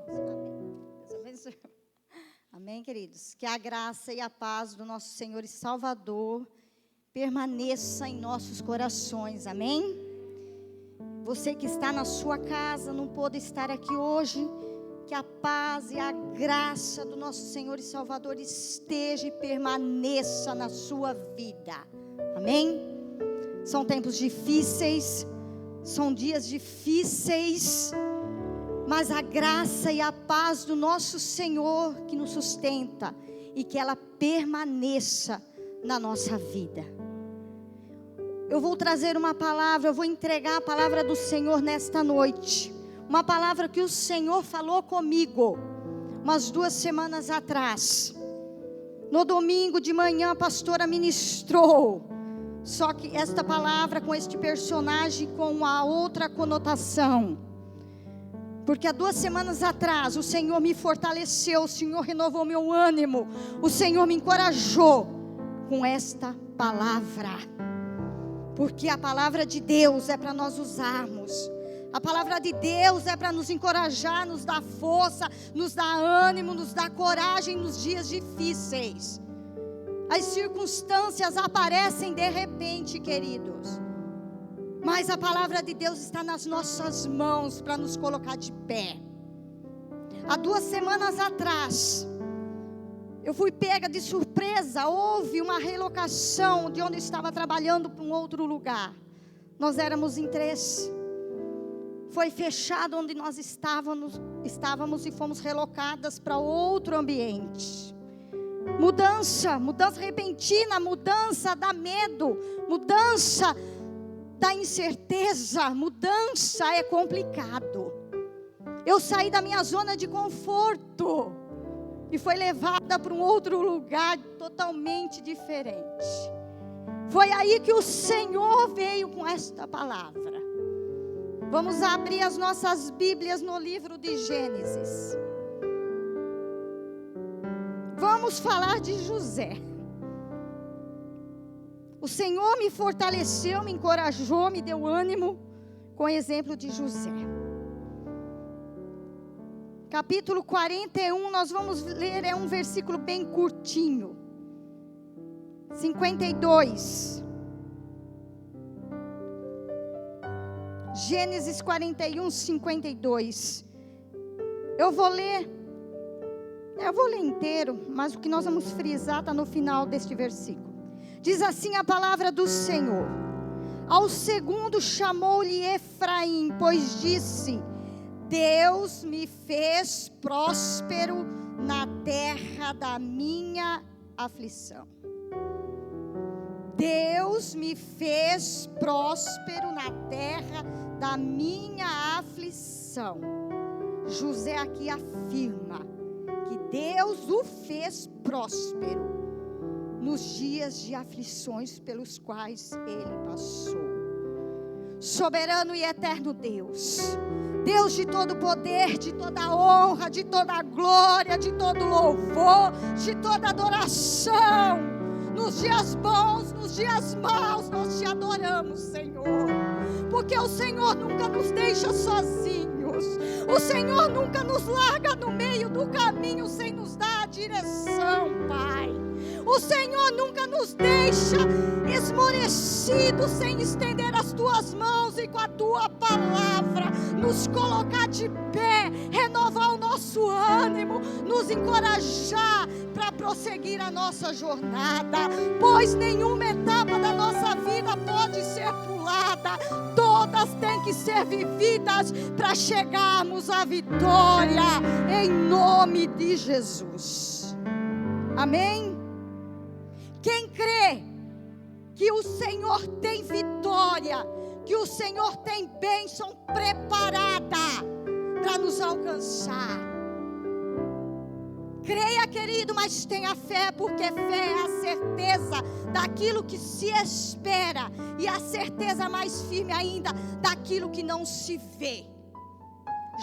Amém. Deus abençoe. Amém, queridos. Que a graça e a paz do nosso Senhor e Salvador permaneça em nossos corações. Amém? Você que está na sua casa, não pôde estar aqui hoje, que a paz e a graça do nosso Senhor e Salvador esteja e permaneça na sua vida. Amém? São tempos difíceis, são dias difíceis, mas a graça e a paz do nosso Senhor que nos sustenta e que ela permaneça na nossa vida. Eu vou trazer uma palavra, eu vou entregar a palavra do Senhor nesta noite. Uma palavra que o Senhor falou comigo umas 2 semanas atrás. No domingo de manhã a pastora ministrou. Só que esta palavra com este personagem com uma outra conotação. Porque há 2 semanas atrás o Senhor me fortaleceu, o Senhor renovou meu ânimo, o Senhor me encorajou com esta palavra. Porque a palavra de Deus é para nós usarmos. A palavra de Deus é para nos encorajar, nos dar força, nos dar ânimo, nos dar coragem nos dias difíceis. As circunstâncias aparecem de repente, queridos. Mas a palavra de Deus está nas nossas mãos para nos colocar de pé. Há 2 semanas atrás, eu fui pega de surpresa. Houve uma relocação de onde eu estava trabalhando para um outro lugar. Nós éramos em 3. Foi fechado onde nós estávamos e fomos relocadas para outro ambiente. Mudança repentina, mudança dá medo, mudança da incerteza, mudança é complicado. Eu saí da minha zona de conforto e fui levada para um outro lugar totalmente diferente. Foi aí que o Senhor veio com esta palavra. Vamos abrir as nossas Bíblias no livro de Gênesis. Vamos falar de José. O Senhor me fortaleceu, me encorajou, me deu ânimo com o exemplo de José. Capítulo 41, nós vamos ler, é um versículo bem curtinho. 52. Gênesis 41, 52. Eu vou ler inteiro, mas o que nós vamos frisar está no final deste versículo. Diz assim a palavra do Senhor: ao segundo chamou-lhe Efraim, pois disse: Deus me fez próspero na terra da minha aflição. Deus me fez próspero na terra da minha aflição. José aqui afirma que Deus o fez próspero nos dias de aflições pelos quais ele passou. Soberano e eterno Deus, Deus de todo poder, de toda honra, de toda glória, de todo louvor, de toda adoração, nos dias bons, nos dias maus, nós te adoramos, Senhor, porque o Senhor nunca nos deixa sozinhos. O Senhor nunca nos larga no meio do caminho sem nos dar a direção, Pai. O Senhor nunca nos deixa esmorecidos sem estender as tuas mãos e com a tua palavra nos colocar de pé, renovar o nosso ânimo, nos encorajar para prosseguir a nossa jornada, pois nenhuma etapa da nossa vida pode ser pulada, todas têm que ser vividas para chegarmos à vitória, em nome de Jesus. Amém? Quem crê que o Senhor tem vitória, que o Senhor tem bênção preparada para nos alcançar. Creia, querido, mas tenha fé, porque fé é a certeza daquilo que se espera e a certeza mais firme ainda daquilo que não se vê.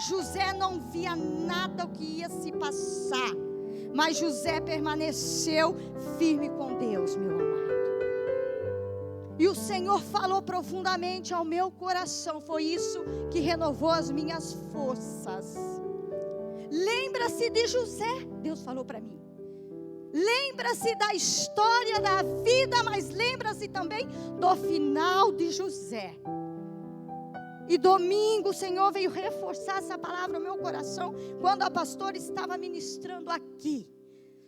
José não via nada o que ia se passar, mas José permaneceu firme com Deus, meu amado. E o Senhor falou profundamente ao meu coração. Foi isso que renovou as minhas forças. Lembra-se de José, Deus falou para mim. Lembra-se da história da vida, mas lembra-se também do final de José. E domingo o Senhor veio reforçar essa palavra no meu coração, quando a pastora estava ministrando aqui.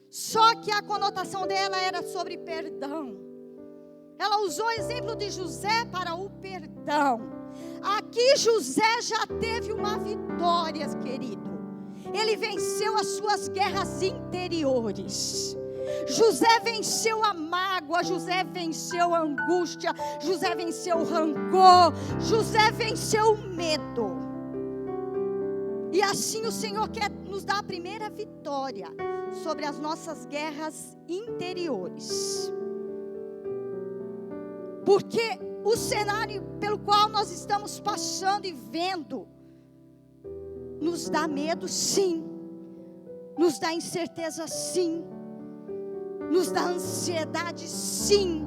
Só que a conotação dela era sobre perdão. Ela usou o exemplo de José para o perdão. Aqui José já teve uma vitória, querido. Ele venceu as suas guerras interiores. José venceu a mágoa, José venceu a angústia, José venceu o rancor, José venceu o medo. E assim o Senhor quer nos dar a primeira vitória sobre as nossas guerras interiores. Porque o cenário pelo qual nós estamos passando e vendo nos dá medo, sim. Nos dá incerteza, sim. Nos dá ansiedade, sim.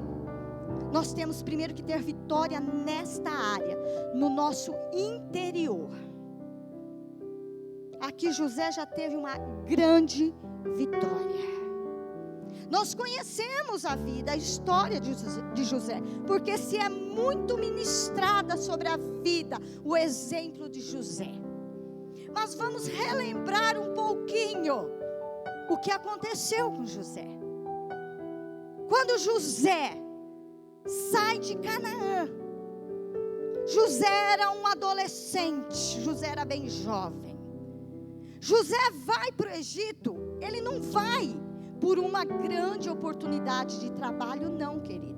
Nós temos primeiro que ter vitória nesta área, no nosso interior. Aqui José já teve uma grande vitória. Nós conhecemos a vida, a história de José, porque se é muito ministrada sobre a vida, o exemplo de José. Mas vamos relembrar um pouquinho o que aconteceu com José. Quando José sai de Canaã, José era um adolescente, José era bem jovem. José vai para o Egito, ele não vai por uma grande oportunidade de trabalho, não, querido.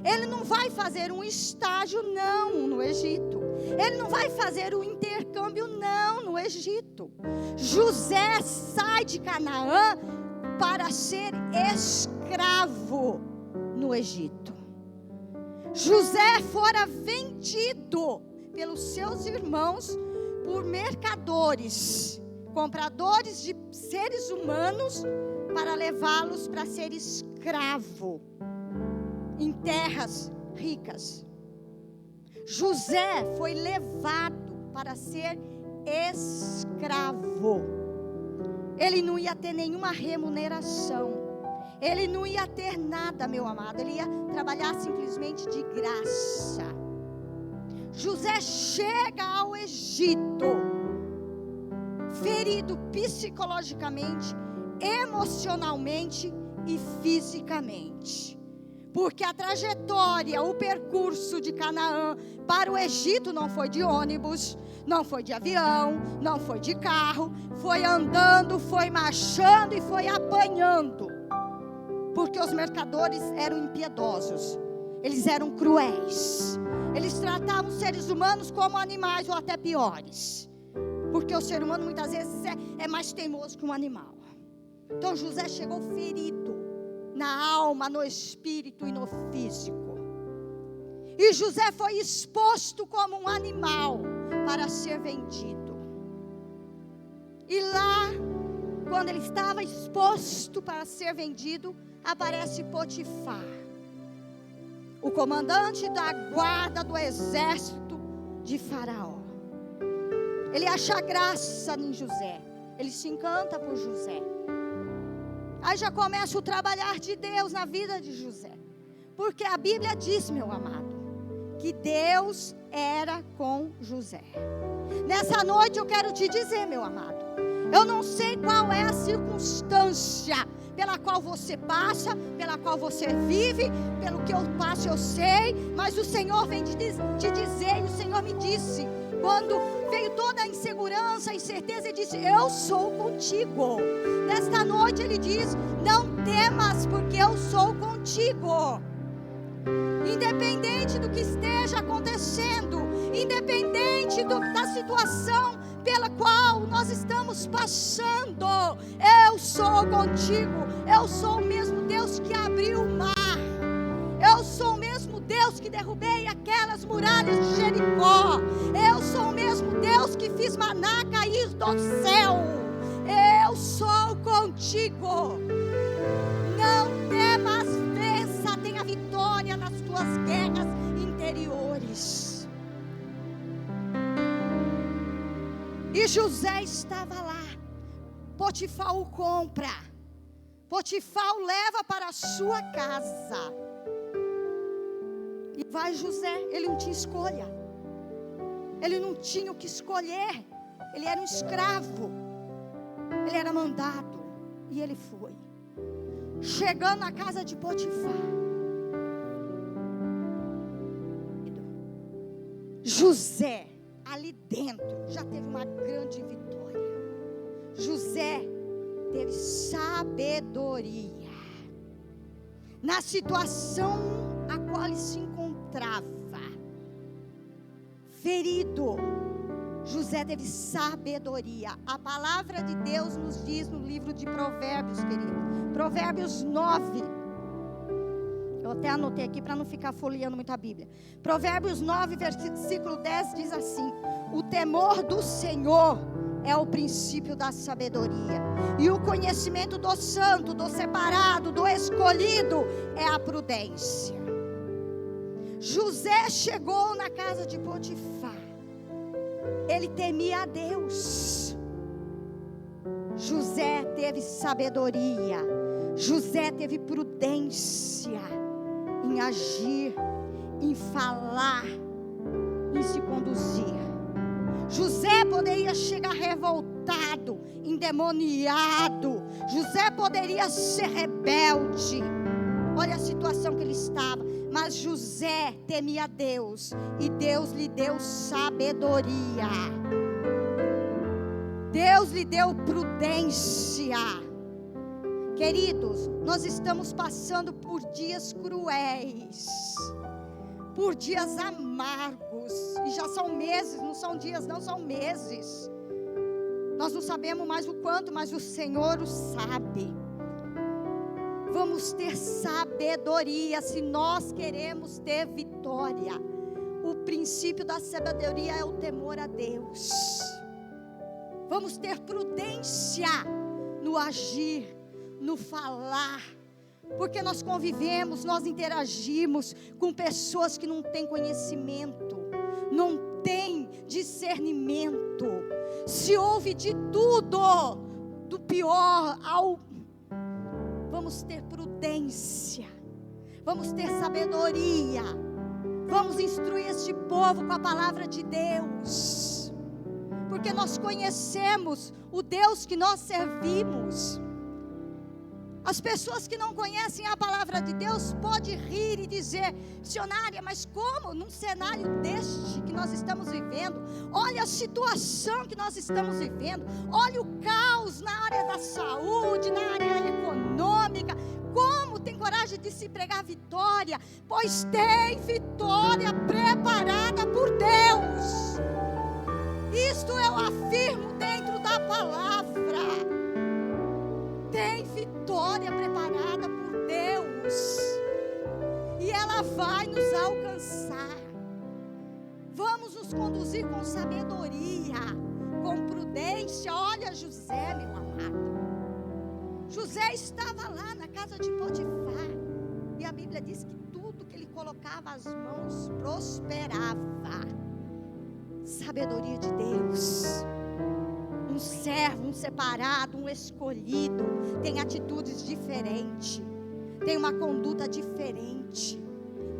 Ele não vai fazer um estágio, não, no Egito. Ele não vai fazer um intercâmbio, não, no Egito. José sai de Canaã para ser escravo no Egito. José fora vendido pelos seus irmãos por mercadores, compradores de seres humanos, para levá-los para ser escravo em terras ricas. José foi levado para ser escravo. Ele não ia ter nenhuma remuneração. Ele não ia ter nada, meu amado. Ele ia trabalhar simplesmente de graça. José chega ao Egito, ferido psicologicamente, emocionalmente e fisicamente. Porque a trajetória, o percurso de Canaã para o Egito não foi de ônibus, não foi de avião, não foi de carro, foi andando, foi marchando e foi apanhando. Porque os mercadores eram impiedosos, eles eram cruéis, eles tratavam os seres humanos como animais ou até piores. Porque o ser humano muitas vezes é mais teimoso que um animal. Então José chegou ferido na alma, no espírito e no físico. E José foi exposto como um animal para ser vendido. E lá, quando ele estava exposto para ser vendido, aparece Potifar, o comandante da guarda do exército de Faraó. Ele acha graça em José, ele se encanta por José. Aí já começa o trabalhar de Deus na vida de José. Porque a Bíblia diz, meu amado, que Deus era com José. Nessa noite eu quero te dizer, meu amado, eu não sei qual é a circunstância pela qual você passa, pela qual você vive, pelo que eu passo eu sei, mas o Senhor vem te dizer, e o Senhor me disse, quando veio toda a insegurança, a incerteza, Ele disse, eu sou contigo. Nesta noite Ele diz, não temas, porque eu sou contigo. Independente do que esteja acontecendo, independente da situação pela qual nós estamos passando, eu sou contigo. Eu sou o mesmo Deus que abriu o mar. Eu sou o mesmo Deus que derrubei aquelas muralhas de Jericó. Eu sou o mesmo Deus que fiz maná cair do céu. Eu sou contigo. Não temas, vença, tenha vitória nas tuas guerras interiores. E José estava lá, Potifar o compra. Potifar o leva para a sua casa. E vai José, ele não tinha escolha. Ele não tinha o que escolher. Ele era um escravo. Ele era mandado. E ele foi. Chegando na casa de Potifar. José, ali dentro, já teve uma grande vitória. José teve sabedoria. Na situação a qual ele se encontrava, ferido, José teve sabedoria. A palavra de Deus nos diz no livro de Provérbios, querido. Provérbios 9. Eu até anotei aqui para não ficar folheando muito a Bíblia. Provérbios 9, versículo 10 diz assim: o temor do Senhor é o princípio da sabedoria, e o conhecimento do santo, do separado, do escolhido é a prudência. José chegou na casa de Potifar. Ele temia a Deus. José teve sabedoria. José teve prudência em agir, em falar, em se conduzir. José poderia chegar revoltado, endemoniado. José poderia ser rebelde. Olha a situação que ele estava. Mas José temia a Deus. E Deus lhe deu sabedoria. Deus lhe deu prudência. Queridos, nós estamos passando por dias cruéis, por dias amargos, e já são meses, não são dias, não são meses. Nós não sabemos mais o quanto, mas o Senhor o sabe. Vamos ter sabedoria se nós queremos ter vitória. O princípio da sabedoria é o temor a Deus. Vamos ter prudência no agir, no falar, porque nós convivemos, nós interagimos com pessoas que não têm conhecimento, não têm discernimento, se ouve de tudo, do pior ao... Vamos ter prudência, vamos ter sabedoria, vamos instruir este povo com a palavra de Deus, porque nós conhecemos o Deus que nós servimos. As pessoas que não conhecem a palavra de Deus podem rir e dizer: missionária, mas como num cenário deste que nós estamos vivendo? Olha a situação que nós estamos vivendo, olha o caos na área da saúde, na área econômica. Como tem coragem de se pregar vitória? Pois tem vitória preparada por Deus. Isto eu afirmo dentro da palavra. Tem vitória preparada por Deus, e ela vai nos alcançar. Vamos nos conduzir com sabedoria, com prudência. Olha José, meu amado. José estava lá na casa de Potifar, e a Bíblia diz que tudo que ele colocava as mãos prosperava. Sabedoria de Deus. Um servo, um separado, um escolhido, tem atitudes diferentes, tem uma conduta diferente,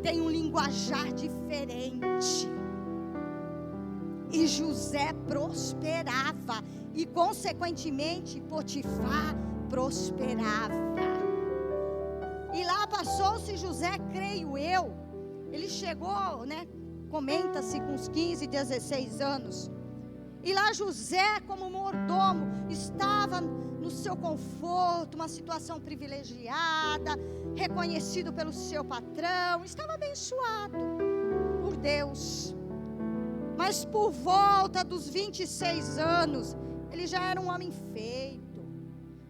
tem um linguajar diferente. E José prosperava, e consequentemente Potifar prosperava. E lá passou-se José, creio eu, ele chegou, comenta-se com uns 15, 16 anos. E lá José, como mordomo, estava no seu conforto, uma situação privilegiada, reconhecido pelo seu patrão, estava abençoado por Deus. Mas por volta dos 26 anos, ele já era um homem feito.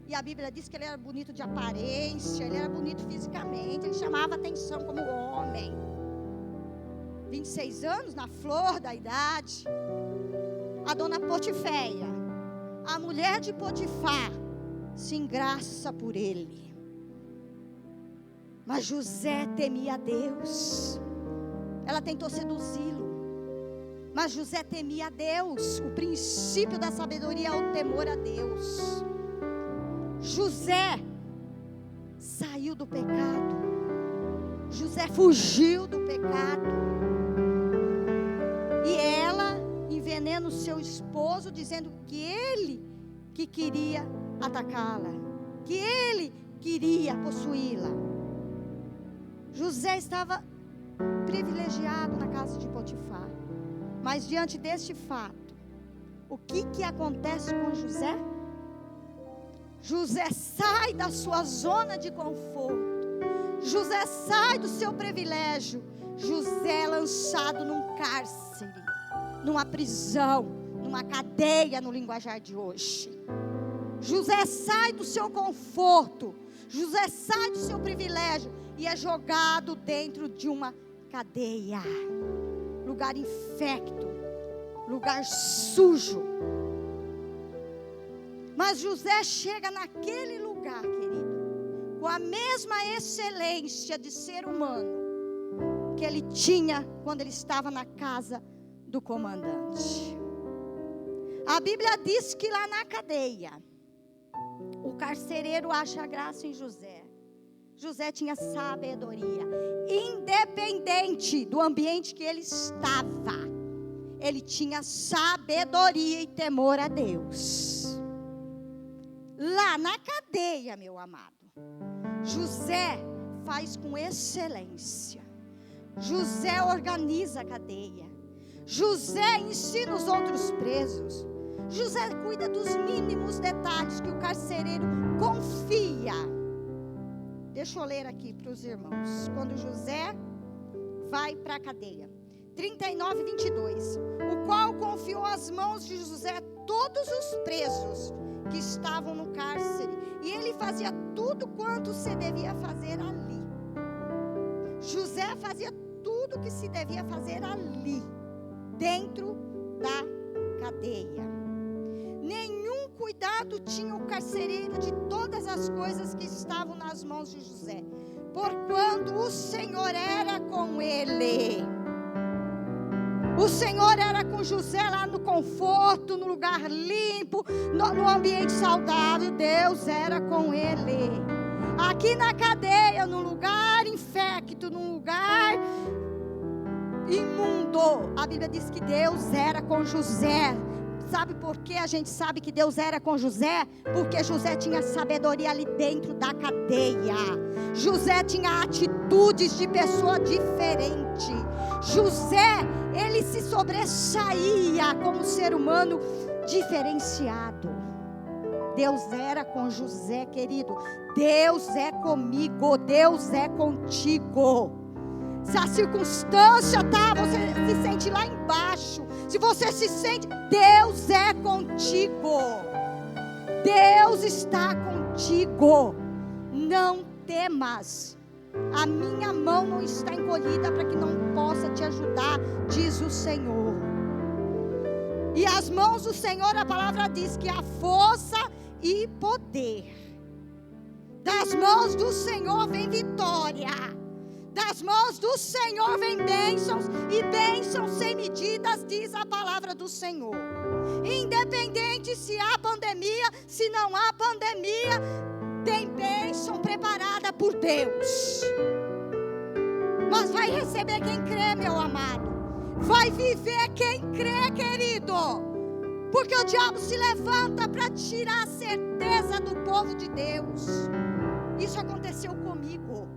E a Bíblia diz que ele era bonito de aparência, ele era bonito fisicamente, ele chamava atenção como homem. 26 anos, na flor da idade. A dona Potiféia, a mulher de Potifar, se engraça por ele. Mas José temia a Deus. Ela tentou seduzi-lo, mas José temia a Deus. O princípio da sabedoria é o temor a Deus. José saiu do pecado. José fugiu do pecado. E ela envenena o seu esposo, dizendo que ele que queria atacá-la, que ele queria possuí-la. José estava privilegiado na casa de Potifar. Mas diante deste fato, o que acontece com José? José sai da sua zona de conforto. José sai do seu privilégio. José é lançado num cárcere, numa prisão, numa cadeia no linguajar de hoje. José sai do seu conforto. José sai do seu privilégio e é jogado dentro de uma cadeia. Lugar infecto, lugar sujo. Mas José chega naquele lugar, querido, com a mesma excelência de ser humano que ele tinha quando ele estava na casa do comandante. A Bíblia diz que lá na cadeia, o carcereiro acha graça em José. José tinha sabedoria, independente do ambiente que ele estava. Ele tinha sabedoria e temor a Deus. Lá na cadeia, meu amado, José faz com excelência. José organiza a cadeia. José ensina os outros presos. José cuida dos mínimos detalhes que o carcereiro confia. Deixa eu ler aqui para os irmãos. Quando José vai para a cadeia. 39, 22. O qual confiou às mãos de José todos os presos que estavam no cárcere. E ele fazia tudo quanto se devia fazer ali. José fazia tudo que se devia fazer ali, dentro da cadeia. Nenhum cuidado tinha o carcereiro de todas as coisas que estavam nas mãos de José, porquanto o Senhor era com ele. O Senhor era com José lá no conforto, no lugar limpo, no ambiente saudável. Deus era com ele. Aqui na cadeia, no lugar infecto, num lugar imundo, a Bíblia diz que Deus era com José. Sabe por que a gente sabe que Deus era com José? Porque José tinha sabedoria ali dentro da cadeia. José tinha atitudes de pessoa diferente. José, ele se sobressaía como ser humano diferenciado. Deus era com José, querido. Deus é comigo, Deus é contigo. Se a circunstância você se sente lá embaixo, se você se sente, Deus é contigo. Deus está contigo. Não temas. A minha mão não está encolhida para que não possa te ajudar, diz o Senhor. E as mãos do Senhor, a palavra diz que há força e poder. Das mãos do Senhor vem vitória. Das mãos do Senhor vem bênçãos, e bênçãos sem medidas, diz a palavra do Senhor. Independente se há pandemia, se não há pandemia, tem bênção preparada por Deus. Mas vai receber quem crê, meu amado. Vai viver quem crê, querido. Porque o diabo se levanta para tirar a certeza do povo de Deus. Isso aconteceu comigo.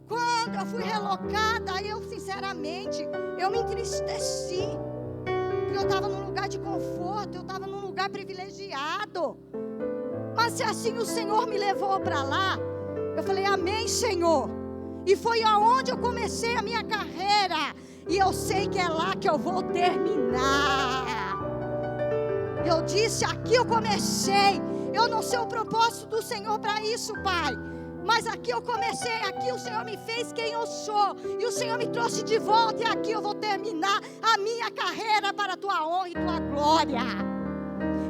Quando eu fui relocada, eu sinceramente, eu me entristeci. Porque eu estava num lugar de conforto, eu estava num lugar privilegiado. Mas se assim o Senhor me levou para lá, eu falei, amém, Senhor. E foi aonde eu comecei a minha carreira. E eu sei que é lá que eu vou terminar. Eu disse, aqui eu comecei. Eu não sei o propósito do Senhor para isso, Pai. Mas aqui eu comecei, aqui o Senhor me fez quem eu sou. E o Senhor me trouxe de volta. E aqui eu vou terminar a minha carreira para a tua honra e tua glória.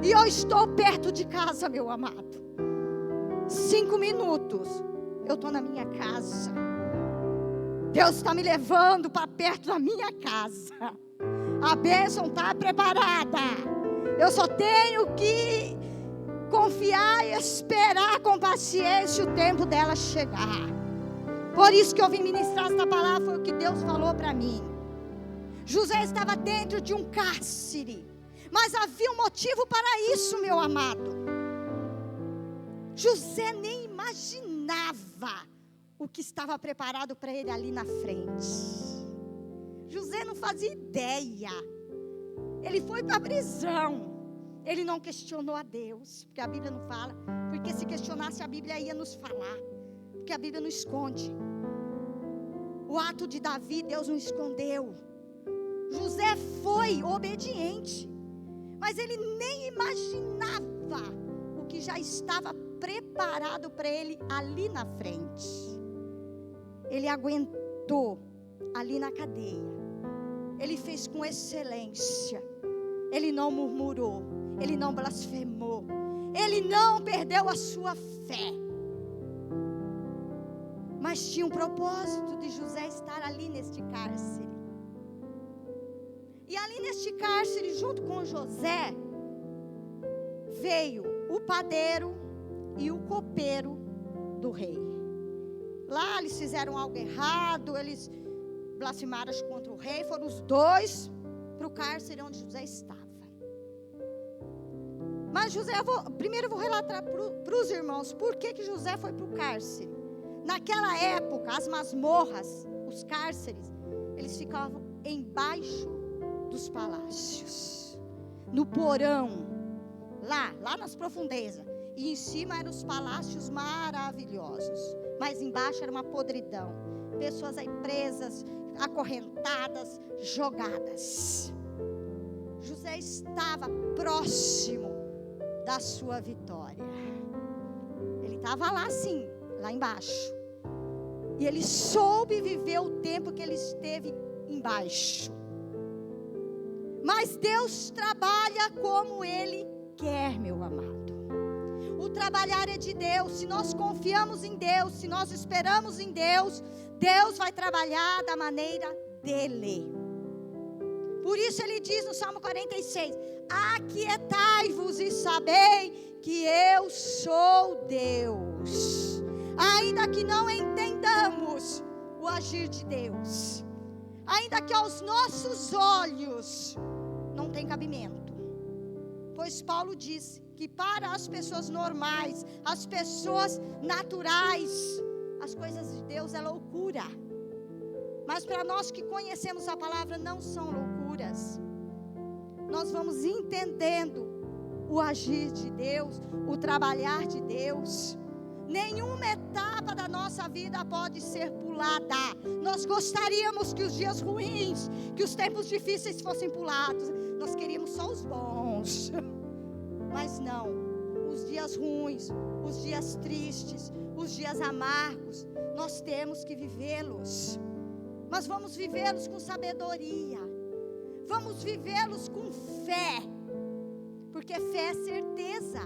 E eu estou perto de casa, meu amado. 5 minutos, eu estou na minha casa. Deus está me levando para perto da minha casa. A bênção está preparada. Eu só tenho que confiar e esperar com paciência o tempo dela chegar. Por isso que eu vim ministrar esta palavra, foi o que Deus falou para mim. José estava dentro de um cárcere, mas havia um motivo para isso, meu amado. José nem imaginava o que estava preparado para ele ali na frente. José não fazia ideia. Ele foi para a prisão. Ele não questionou a Deus, porque a Bíblia não fala. Porque se questionasse a Bíblia ia nos falar. Porque a Bíblia não esconde. O ato de Davi, Deus não escondeu. José foi obediente, mas ele nem imaginava o que já estava preparado para ele ali na frente. Ele aguentou ali na cadeia. Ele fez com excelência. Ele não murmurou. Ele não blasfemou. Ele não perdeu a sua fé. Mas tinha um propósito de José estar ali neste cárcere. E ali neste cárcere, junto com José, veio o padeiro e o copeiro do rei. Lá eles fizeram algo errado, eles blasfemaram contra o rei, foram os dois para o cárcere onde José estava. Mas José, primeiro eu vou relatar para os irmãos, por que José foi para o cárcere. Naquela época, as masmorras, os cárceres, eles ficavam embaixo dos palácios, no porão, lá nas profundezas, e em cima eram os palácios maravilhosos, mas embaixo era uma podridão, pessoas aí presas, acorrentadas, jogadas. José estava próximo da sua vitória. Ele estava lá sim, lá embaixo, e ele soube viver o tempo que ele esteve embaixo. Mas Deus trabalha como Ele quer, meu amado. O trabalhar é de Deus. Se nós confiamos em Deus, se nós esperamos em Deus, Deus vai trabalhar da maneira dEle. Por isso Ele diz no Salmo 46, aquietai-vos e sabei que eu sou Deus. Ainda que não entendamos o agir de Deus, ainda que aos nossos olhos não tem cabimento, pois Paulo diz que para as pessoas normais, as pessoas naturais, as coisas de Deus é loucura, mas para nós que conhecemos a palavra não são loucuras. Nós vamos entendendo o agir de Deus, o trabalhar de Deus. Nenhuma etapa da nossa vida pode ser pulada. Nós gostaríamos que os dias ruins, que os tempos difíceis fossem pulados. Nós queríamos só os bons. Mas não. Os dias ruins, os dias tristes, os dias amargos, nós temos que vivê-los. Mas vamos vivê-los com sabedoria. Vamos vivê-los com fé. Porque fé é certeza.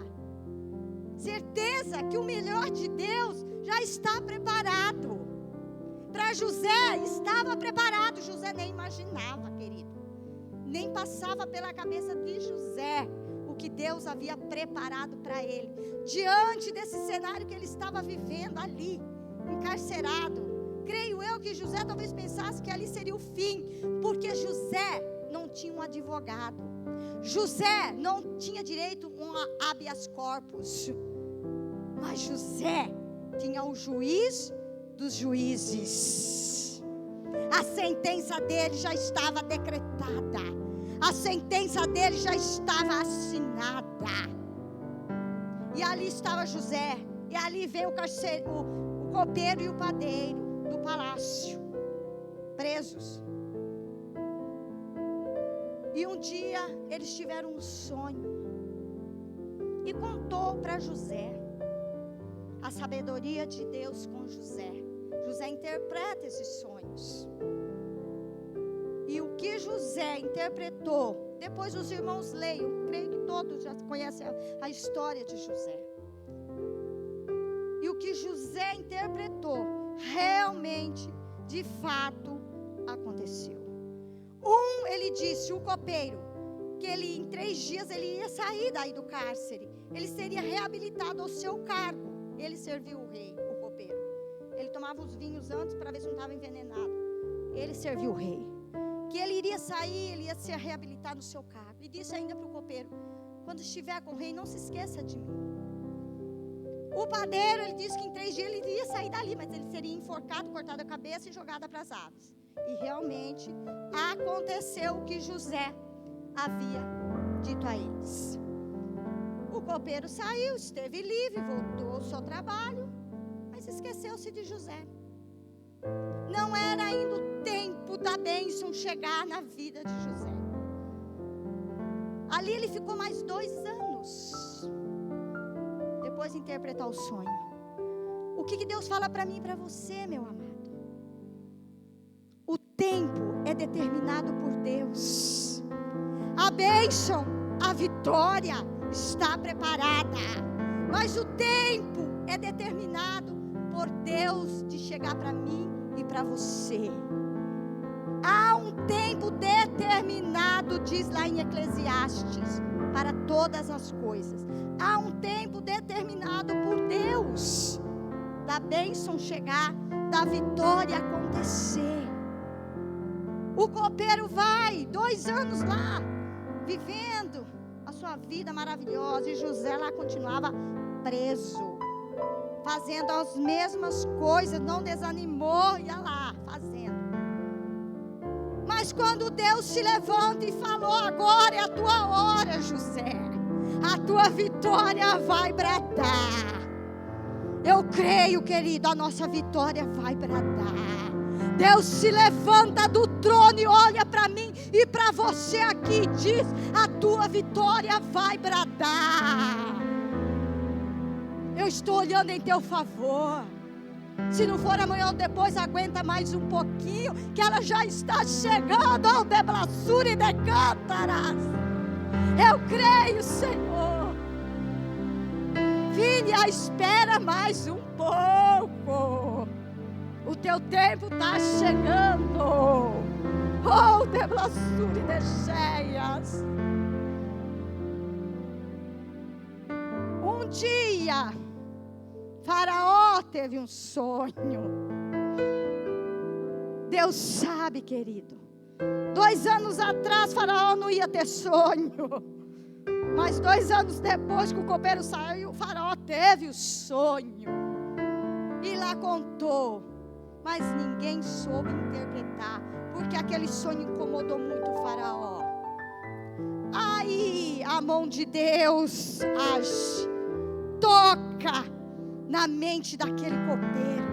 Certeza que o melhor de Deus já está preparado. Para José estava preparado. José nem imaginava, querido. Nem passava pela cabeça de José o que Deus havia preparado para ele. Diante desse cenário que ele estava vivendo ali, encarcerado. Creio eu que José talvez pensasse que ali seria o fim. Porque José não tinha um advogado. José não tinha direito a um habeas corpus. Mas José tinha o juiz dos juízes. A sentença dele já estava decretada. A sentença dele já estava assinada. E ali estava José. E ali veio o copeiro e o padeiro do palácio, presos. E um dia eles tiveram um sonho. E contou para José. A sabedoria de Deus com José. José interpreta esses sonhos. E o que José interpretou, depois os irmãos leiam, creio que todos já conhecem a história de José. E o que José interpretou, realmente, de fato, aconteceu. Ele disse, o copeiro, que ele em 3 dias ele ia sair daí do cárcere. ele seria reabilitado ao seu cargo. Ele serviu o rei, o copeiro. Ele tomava os vinhos antes para ver se não estava envenenado. Ele serviu o rei. Que ele iria sair, ele ia ser reabilitado no seu cargo. E disse ainda para o copeiro: quando estiver com o rei, não se esqueça de mim. O padeiro, ele disse que em 3 dias ele iria sair dali, mas ele seria enforcado, cortado a cabeça e jogado para as aves. E realmente aconteceu o que José havia dito a eles. O copeiro saiu, esteve livre, voltou ao seu trabalho, mas esqueceu-se de José. Não era ainda o tempo da bênção chegar na vida de José. Ali ele ficou mais 2 anos, depois de interpretar o sonho. O que Deus fala para mim e para você, meu amado? O tempo é determinado por Deus. A bênção, a vitória está preparada, mas o tempo é determinado por Deus de chegar para mim e para você. Há um tempo determinado, diz lá em Eclesiastes, para todas as coisas. Há um tempo determinado por Deus da bênção chegar, da vitória acontecer. O copeiro vai 2 anos lá, vivendo a sua vida maravilhosa, e José lá continuava preso, fazendo as mesmas coisas, não desanimou, ia lá fazendo. Mas quando Deus se levanta e falou: agora é a tua hora, José, a tua vitória vai bradar. Eu creio, querido, a nossa vitória vai bradar. Deus se levanta do trono e olha para mim e para você aqui e diz: a tua vitória vai bradar. Eu estou olhando em teu favor. Se não for amanhã ou depois, aguenta mais um pouquinho, que ela já está chegando ao deblaçure de cântaras. Eu creio, Senhor. Filha, espera mais um pouco. O teu tempo está chegando. Oh, deblaçure de cheias. Um dia, Faraó teve um sonho. Deus sabe, querido. 2 anos atrás, Faraó não ia ter sonho. Mas 2 anos depois que o copeiro saiu, o Faraó teve o sonho. E lá contou. Mas ninguém soube interpretar, porque aquele sonho incomodou muito o Faraó. Aí a mão de Deus age, toca na mente daquele copeiro.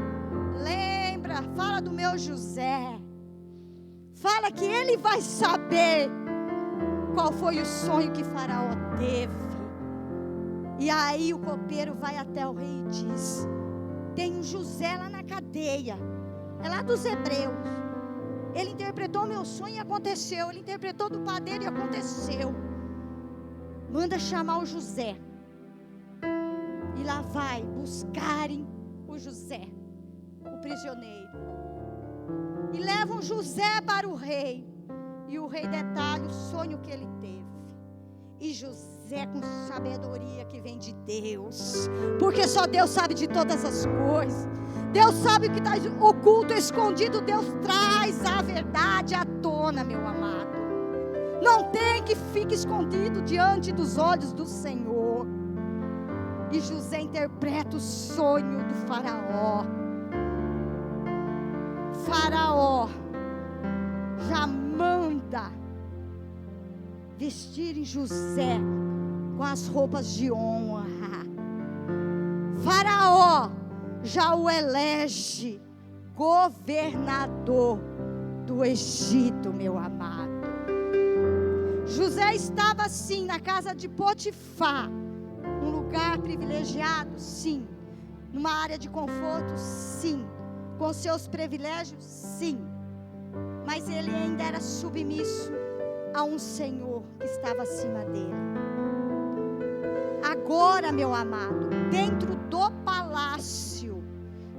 Lembra, fala do meu José. Fala que ele vai saber qual foi o sonho que Faraó teve. E aí o copeiro vai até o rei e diz: tem um José lá na cadeia, é lá dos hebreus. Ele interpretou o meu sonho e aconteceu. Ele interpretou do padeiro e aconteceu. Manda chamar o José. E lá vai buscarem o José, o prisioneiro. E levam José para o rei. E o rei detalha o sonho que ele teve. E José, com sabedoria que vem de Deus, porque só Deus sabe de todas as coisas. Deus sabe o que está oculto, escondido. Deus traz a verdade à tona, meu amado. Não tem que fique escondido diante dos olhos do Senhor. E José interpreta o sonho do Faraó. Faraó já manda vestirem José com as roupas de honra. Faraó já o elege governador do Egito, meu amado. José estava assim na casa de Potifar, num lugar privilegiado, sim. Numa área de conforto, sim. Com seus privilégios, sim. Mas ele ainda era submisso a um Senhor que estava acima dele. Agora, meu amado, dentro do palácio,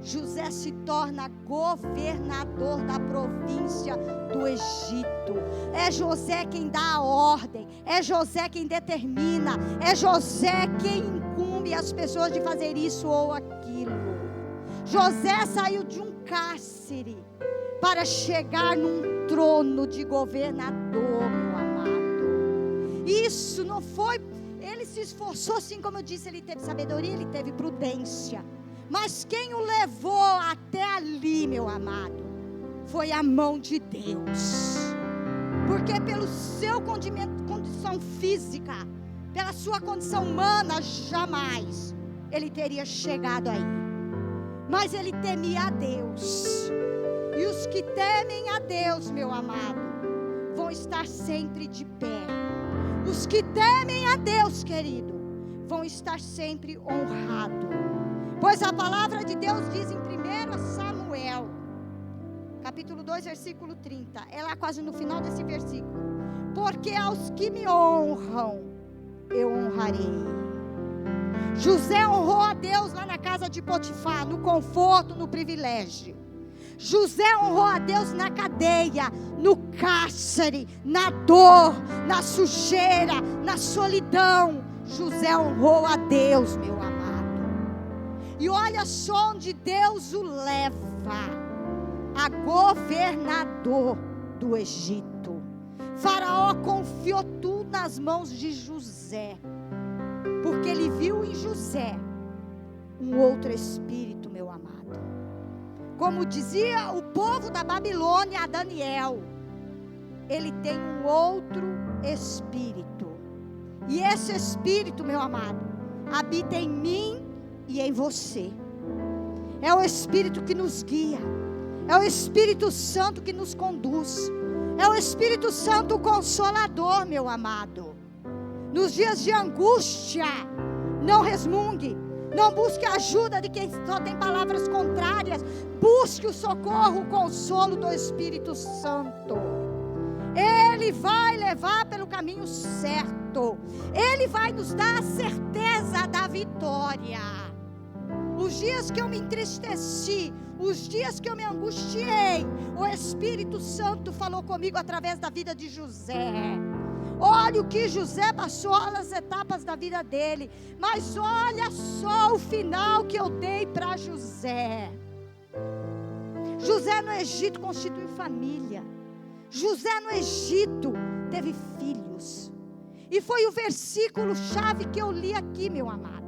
José se torna governador da província do Egito. É José quem dá a ordem, é José quem determina, é José quem incumbe as pessoas de fazer isso ou aquilo. José saiu de um cárcere para chegar num trono de governador, meu amado. Isso não foi, ele se esforçou, sim, como eu disse, ele teve sabedoria, ele teve prudência. Mas quem o levou até ali, meu amado, foi a mão de Deus. Porque pelo seu condição física, pela sua condição humana, jamais ele teria chegado aí. Mas ele temia a Deus. E os que temem a Deus, meu amado, vão estar sempre de pé. Os que temem a Deus, querido, vão estar sempre honrados. Pois a palavra de Deus diz em 1 Samuel, capítulo 2, versículo 30. É lá quase no final desse versículo. Porque aos que me honram, eu honrarei. José honrou a Deus lá na casa de Potifar, no conforto, no privilégio. José honrou a Deus na cadeia, no cárcere, na dor, na sujeira, na solidão. José honrou a Deus, meu amado. E olha só onde Deus o leva: a governador do Egito. Faraó confiou tudo nas mãos de José, porque ele viu em José um outro espírito, meu amado. Como dizia o povo da Babilônia a Daniel, ele tem um outro espírito. E esse espírito, meu amado, habita em mim e em você. É o Espírito que nos guia, é o Espírito Santo que nos conduz, é o Espírito Santo Consolador, meu amado. Nos dias de angústia, não resmungue, não busque a ajuda de quem só tem palavras contrárias. Busque o socorro, o consolo do Espírito Santo. Ele vai levar pelo caminho certo. Ele vai nos dar a certeza da vitória. Os dias que eu me entristeci, os dias que eu me angustiei, o Espírito Santo falou comigo através da vida de José. Olha o que José passou, as etapas da vida dele. Mas olha só o final que eu dei para José. José no Egito constituiu família. José no Egito teve filhos. E foi o versículo chave que eu li aqui, meu amado.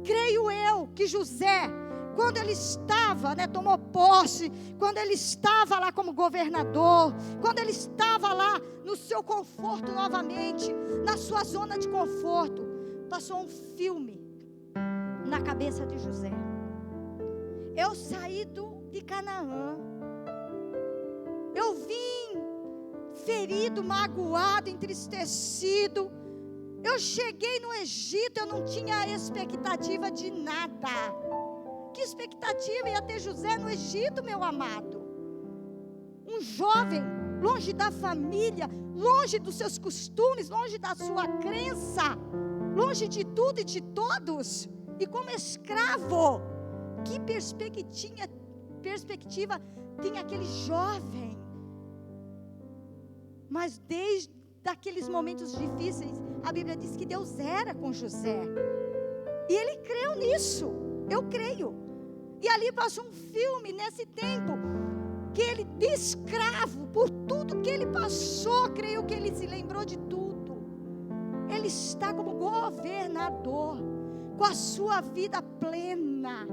Creio eu que José, quando ele estava, tomou posse, quando ele estava lá como governador, quando ele estava lá no seu conforto novamente, na sua zona de conforto, passou um filme na cabeça de José. Eu saí de Canaã, eu vim ferido, magoado, entristecido. Eu cheguei no Egito, eu não tinha expectativa de nada. Que expectativa ia ter José no Egito, meu amado? Um jovem, longe da família, longe dos seus costumes, longe da sua crença, longe de tudo e de todos, e como escravo. Que perspectiva tinha aquele jovem? Mas desde aqueles momentos difíceis, a Bíblia diz que Deus era com José, e ele creu nisso. Eu creio. E ali passou um filme nesse tempo, que ele, de escravo, por tudo que ele passou, creio que ele se lembrou de tudo. Ele está como governador, com a sua vida plena.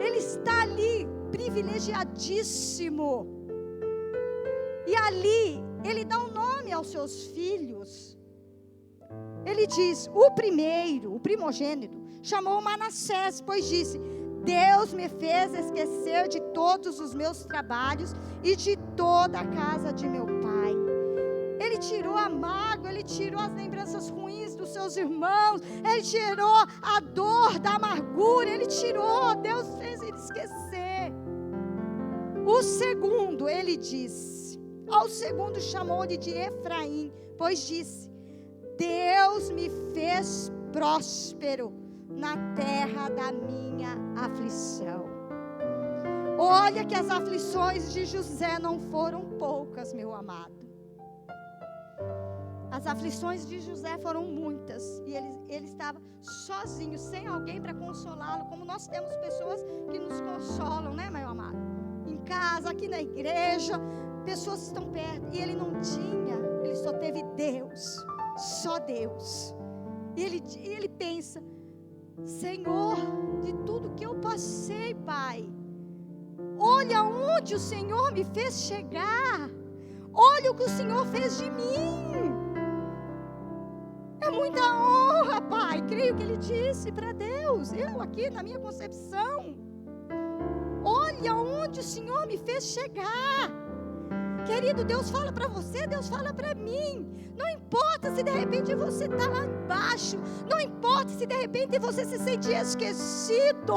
Ele está ali, privilegiadíssimo. E ali, ele dá um nome aos seus filhos. Ele diz, o primogênito, chamou Manassés, pois disse: Deus me fez esquecer de todos os meus trabalhos e de toda a casa de meu pai. Ele tirou a mágoa, ele tirou as lembranças ruins dos seus irmãos, ele tirou a dor da amargura, ele tirou, Deus fez ele esquecer. O segundo, ele disse, ao segundo chamou-lhe de Efraim, pois disse: Deus me fez próspero na terra da minha aflição. Olha que as aflições de José não foram poucas, meu amado. As aflições de José foram muitas. E ele estava sozinho, sem alguém para consolá-lo. Como nós temos pessoas que nos consolam, né, meu amado? Em casa, aqui na igreja, pessoas estão perto. E ele não tinha, ele só teve Deus. Só Deus. E ele pensa: Senhor, de tudo que eu passei, Pai, olha onde o Senhor me fez chegar. Olha o que o Senhor fez de mim. É muita honra, Pai. Creio que ele disse para Deus. Eu aqui na minha concepção. Olha onde o Senhor me fez chegar. Querido, Deus fala para você, Deus fala para mim. Não importa se de repente você está lá embaixo. Não importa se de repente você se sente esquecido.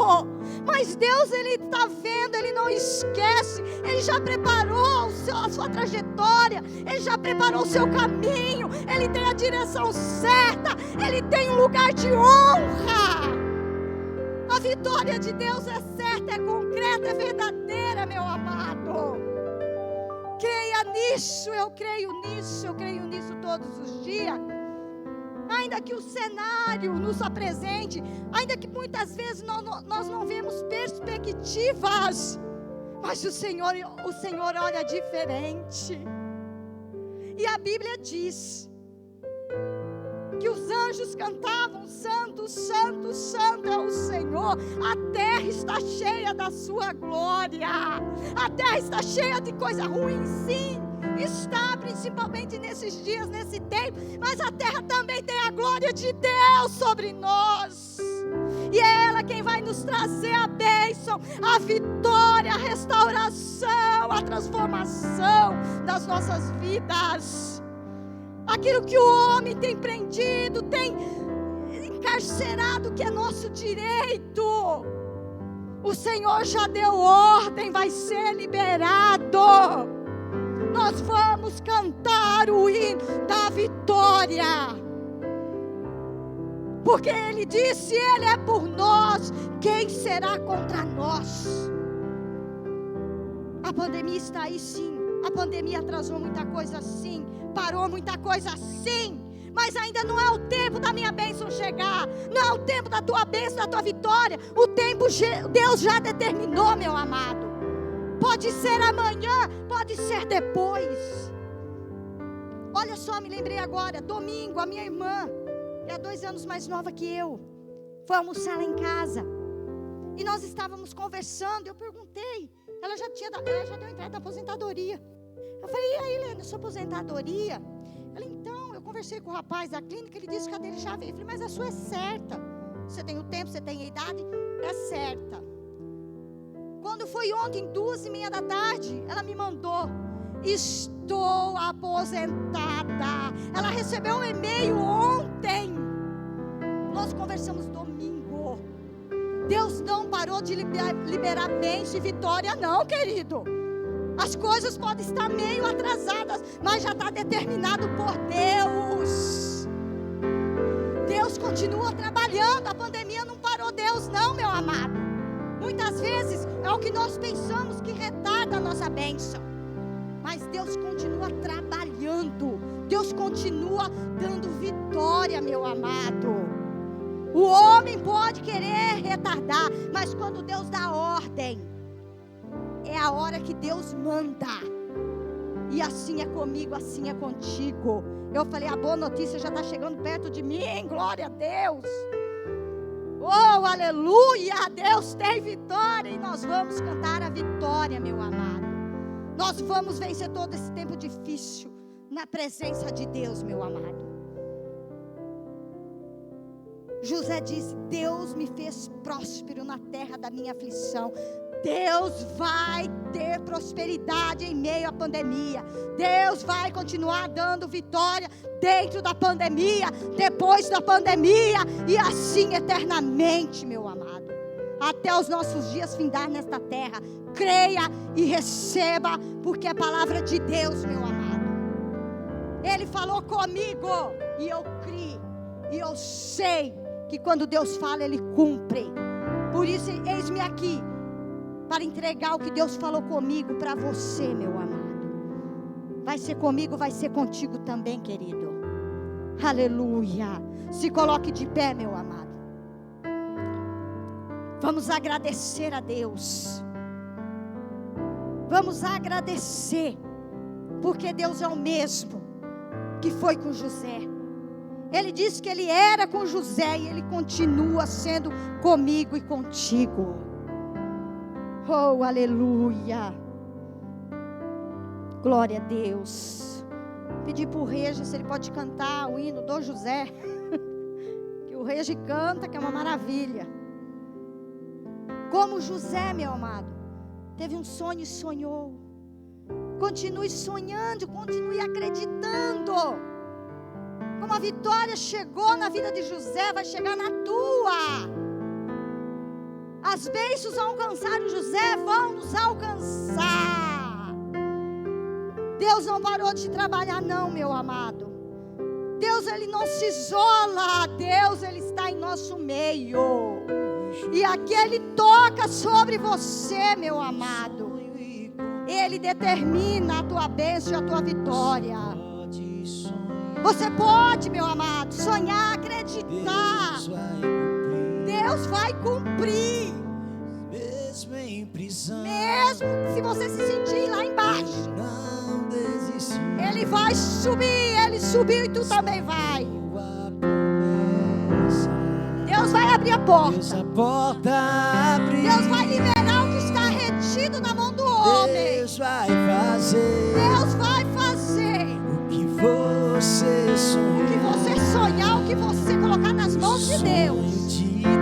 Mas Deus, Ele está vendo, Ele não esquece. Ele já preparou a sua trajetória. Ele já preparou o seu caminho. Ele tem a direção certa. Ele tem um lugar de honra. A vitória de Deus é certa, é concreta, é verdadeira, meu amado. Creia nisso, eu creio nisso todos os dias. Ainda que o cenário nos apresente, ainda que muitas vezes nós não vemos perspectivas, mas o Senhor olha diferente. E a Bíblia diz que os anjos cantavam: Santo, Santo, Santo é o Senhor. A terra está cheia da sua glória. A terra está cheia de coisa ruim, sim. Está, principalmente nesses dias, nesse tempo. Mas a terra também tem a glória de Deus sobre nós. E é ela quem vai nos trazer a bênção, a vitória, a restauração, a transformação das nossas vidas. Aquilo que o homem tem prendido, tem encarcerado, que é nosso direito, o Senhor já deu ordem, vai ser liberado. Nós vamos cantar o hino da vitória, porque Ele disse: Ele é por nós, quem será contra nós? A pandemia está aí, sim. A pandemia atrasou muita coisa, sim. Parou muita coisa, sim. Mas ainda não é o tempo da minha bênção chegar. Não é o tempo da tua bênção, da tua vitória. O tempo Deus já determinou, meu amado. Pode ser amanhã, pode ser depois. Olha só, me lembrei agora. Domingo, a minha irmã, que é 2 anos mais nova que eu, foi almoçar lá em casa. E nós estávamos conversando. Eu perguntei. Ela já deu entrada na aposentadoria. Eu falei: e aí, Helena, sua aposentadoria? Ela: então, eu conversei com o rapaz da clínica, ele disse que a dele já veio. Eu falei: mas a sua é certa. Você tem o tempo, você tem a idade, é certa. Quando foi ontem, 2:30 da tarde, ela me mandou: estou aposentada. Ela recebeu um e-mail ontem. Nós conversamos domingo. Deus não parou de liberar bênção e vitória, não, querido. As coisas podem estar meio atrasadas, mas já está determinado por Deus. Deus continua trabalhando. A pandemia não parou Deus, não, meu amado. Muitas vezes é o que nós pensamos que retarda a nossa bênção, mas Deus continua trabalhando. Deus continua dando vitória, meu amado. O homem pode querer retardar, mas quando Deus dá ordem, é a hora que Deus manda. E assim é comigo, assim é contigo. Eu falei: a boa notícia já está chegando perto de mim. Glória a Deus. Oh, aleluia. Deus tem vitória. E nós vamos cantar a vitória, meu amado. Nós vamos vencer todo esse tempo difícil na presença de Deus, meu amado. José disse: Deus me fez próspero na terra da minha aflição. Deus vai ter prosperidade em meio à pandemia. Deus vai continuar dando vitória dentro da pandemia, depois da pandemia, e assim eternamente, meu amado, até os nossos dias findar nesta terra. Creia e receba, porque é a palavra de Deus, meu amado. Ele falou comigo e eu criei, e eu sei que quando Deus fala, Ele cumpre. Por isso, eis-me aqui, para entregar o que Deus falou comigo para você, meu amado. Vai ser comigo, vai ser contigo também, querido. Aleluia. Se coloque de pé, meu amado. Vamos agradecer a Deus. Vamos agradecer, porque Deus é o mesmo que foi com José. Ele disse que Ele era com José e Ele continua sendo comigo e contigo. Oh, aleluia. Glória a Deus. Pedir para o Regi se ele pode cantar o hino do José. Que o Regi canta, que é uma maravilha. Como José, meu amado, teve um sonho e sonhou. Continue sonhando, continue acreditando. Como a vitória chegou na vida de José, vai chegar na tua. As bênçãos alcançaram José, vão nos alcançar. Deus não parou de trabalhar não, meu amado. Deus, Ele não se isola. Deus, Ele está em nosso meio. E aqui Ele toca sobre você, meu amado. Ele determina a tua bênção e a tua vitória. Você pode, meu amado, sonhar, acreditar. Deus vai cumprir. Mesmo em prisão, Mesmo se você se sentir lá embaixo, não desistiu. Ele vai subir. Ele subiu e tu também vai. Deus vai abrir a porta. Deus, a porta abre. Deus vai liberar o que está retido na mão do homem. Deus vai fazer. Deus vai fazer O que você sonhou. o que você sonhar, o que você colocar nas mãos de Deus. De